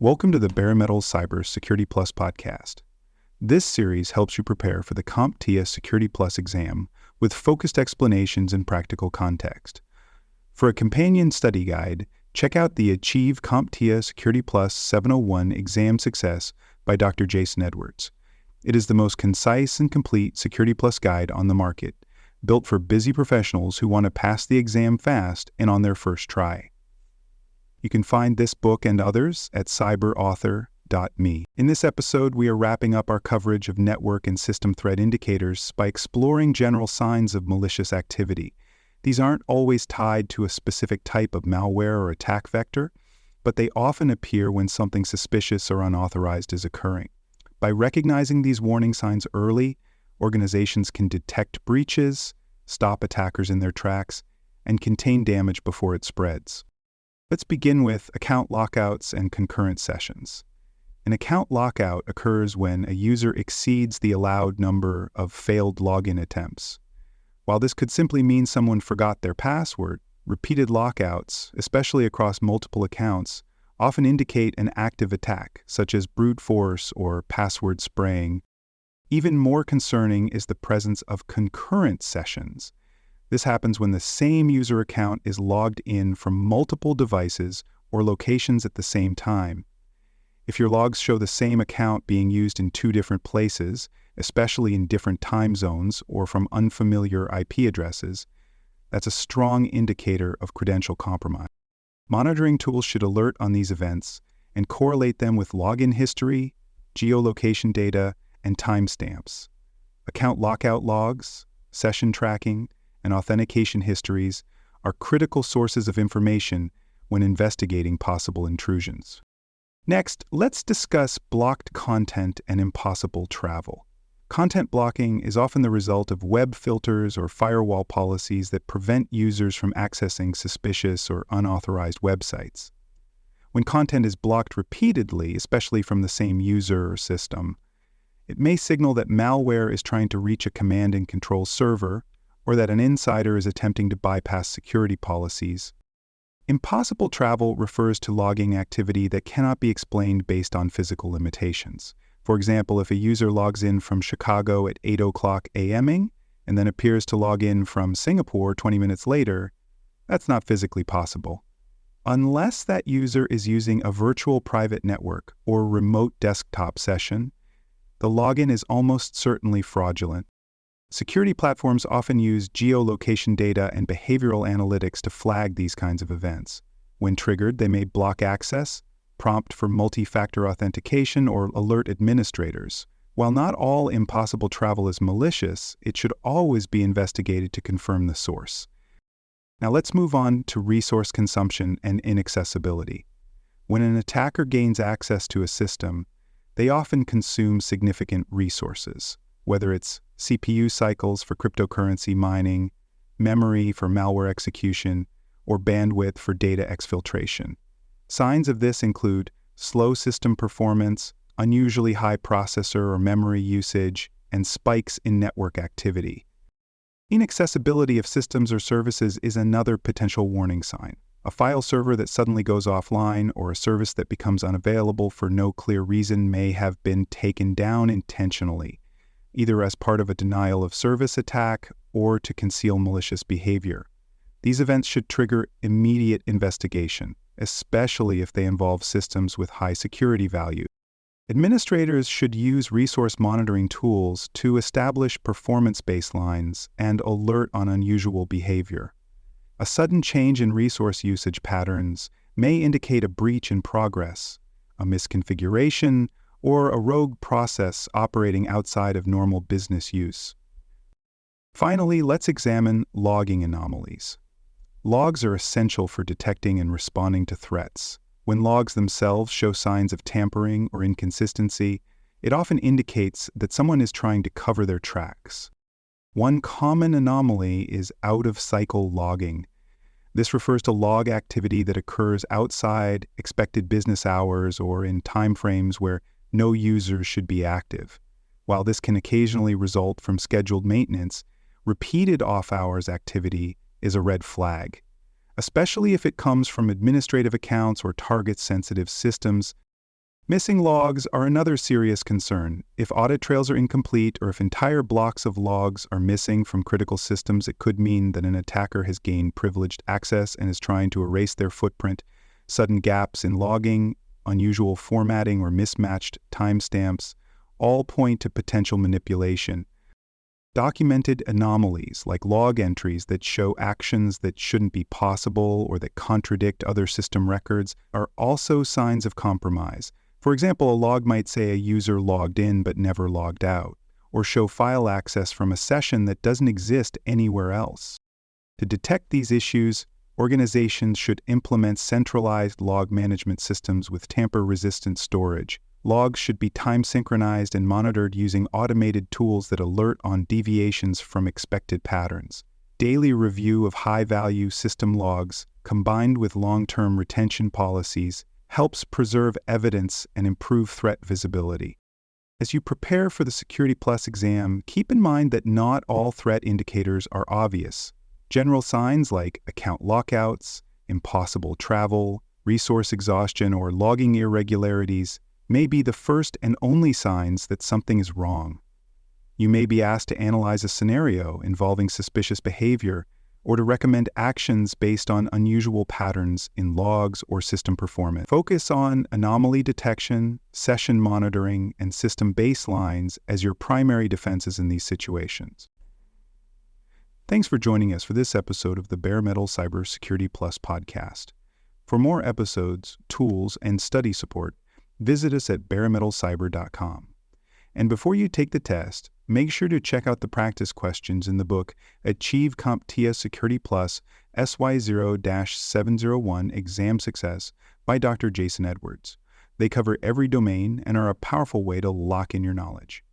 Welcome to the Bare Metal Cyber Security Plus podcast. This series helps you prepare for the CompTIA Security Plus exam with focused explanations and practical context. For a companion study guide, check out the Achieve CompTIA Security Plus 701 Exam Success by Dr. Jason Edwards. It is the most concise and complete Security Plus guide on the market, built for busy professionals who want to pass the exam fast and on their first try. You can find this book and others at cyberauthor.me. In this episode, we are wrapping up our coverage of network and system threat indicators by exploring general signs of malicious activity. These aren't always tied to a specific type of malware or attack vector, but they often appear when something suspicious or unauthorized is occurring. By recognizing these warning signs early, organizations can detect breaches, stop attackers in their tracks, and contain damage before it spreads. Let's begin with account lockouts and concurrent sessions. An account lockout occurs when a user exceeds the allowed number of failed login attempts. While this could simply mean someone forgot their password, repeated lockouts, especially across multiple accounts, often indicate an active attack, such as brute force or password spraying. Even more concerning is the presence of concurrent sessions. This happens when the same user account is logged in from multiple devices or locations at the same time. If your logs show the same account being used in two different places, especially in different time zones or from unfamiliar IP addresses, that's a strong indicator of credential compromise. Monitoring tools should alert on these events and correlate them with login history, geolocation data, and timestamps. Account lockout logs, session tracking, and authentication histories are critical sources of information when investigating possible intrusions. Next, let's discuss blocked content and impossible travel. Content blocking is often the result of web filters or firewall policies that prevent users from accessing suspicious or unauthorized websites. When content is blocked repeatedly, especially from the same user or system, it may signal that malware is trying to reach a command and control server, or that an insider is attempting to bypass security policies. Impossible travel refers to logging activity that cannot be explained based on physical limitations. For example, if a user logs in from Chicago at 8:00 a.m. and then appears to log in from Singapore 20 minutes later, that's not physically possible. Unless that user is using a virtual private network or remote desktop session, the login is almost certainly fraudulent. Security platforms often use geolocation data and behavioral analytics to flag these kinds of events. When triggered, they may block access, prompt for multi-factor authentication, or alert administrators. While not all impossible travel is malicious, it should always be investigated to confirm the source. Now let's move on to resource consumption and inaccessibility. When an attacker gains access to a system, they often consume significant resources, whether it's CPU cycles for cryptocurrency mining, memory for malware execution, or bandwidth for data exfiltration. Signs of this include slow system performance, unusually high processor or memory usage, and spikes in network activity. Inaccessibility of systems or services is another potential warning sign. A file server that suddenly goes offline or a service that becomes unavailable for no clear reason may have been taken down intentionally, either as part of a denial of service attack or to conceal malicious behavior. These events should trigger immediate investigation, especially if they involve systems with high security value. Administrators should use resource monitoring tools to establish performance baselines and alert on unusual behavior. A sudden change in resource usage patterns may indicate a breach in progress, a misconfiguration, or a rogue process operating outside of normal business use. Finally, let's examine logging anomalies. Logs are essential for detecting and responding to threats. When logs themselves show signs of tampering or inconsistency, it often indicates that someone is trying to cover their tracks. One common anomaly is out-of-cycle logging. This refers to log activity that occurs outside expected business hours or in timeframes where no users should be active. While this can occasionally result from scheduled maintenance, repeated off-hours activity is a red flag, especially if it comes from administrative accounts or target-sensitive systems. Missing logs are another serious concern. If audit trails are incomplete or if entire blocks of logs are missing from critical systems, it could mean that an attacker has gained privileged access and is trying to erase their footprint. Sudden gaps in logging, unusual formatting, or mismatched timestamps all point to potential manipulation. Documented anomalies, like log entries that show actions that shouldn't be possible or that contradict other system records, are also signs of compromise. For example, a log might say a user logged in but never logged out, or show file access from a session that doesn't exist anywhere else. To detect these issues, organizations should implement centralized log management systems with tamper-resistant storage. Logs should be time-synchronized and monitored using automated tools that alert on deviations from expected patterns. Daily review of high-value system logs, combined with long-term retention policies, helps preserve evidence and improve threat visibility. As you prepare for the Security Plus exam, keep in mind that not all threat indicators are obvious. General signs like account lockouts, impossible travel, resource exhaustion, or logging irregularities may be the first and only signs that something is wrong. You may be asked to analyze a scenario involving suspicious behavior or to recommend actions based on unusual patterns in logs or system performance. Focus on anomaly detection, session monitoring, and system baselines as your primary defenses in these situations. Thanks for joining us for this episode of the Bare Metal Cybersecurity Plus podcast. For more episodes, tools, and study support, visit us at baremetalcyber.com. And before you take the test, make sure to check out the practice questions in the book Achieve CompTIA Security Plus SY0-701 Exam Success by Dr. Jason Edwards. They cover every domain and are a powerful way to lock in your knowledge.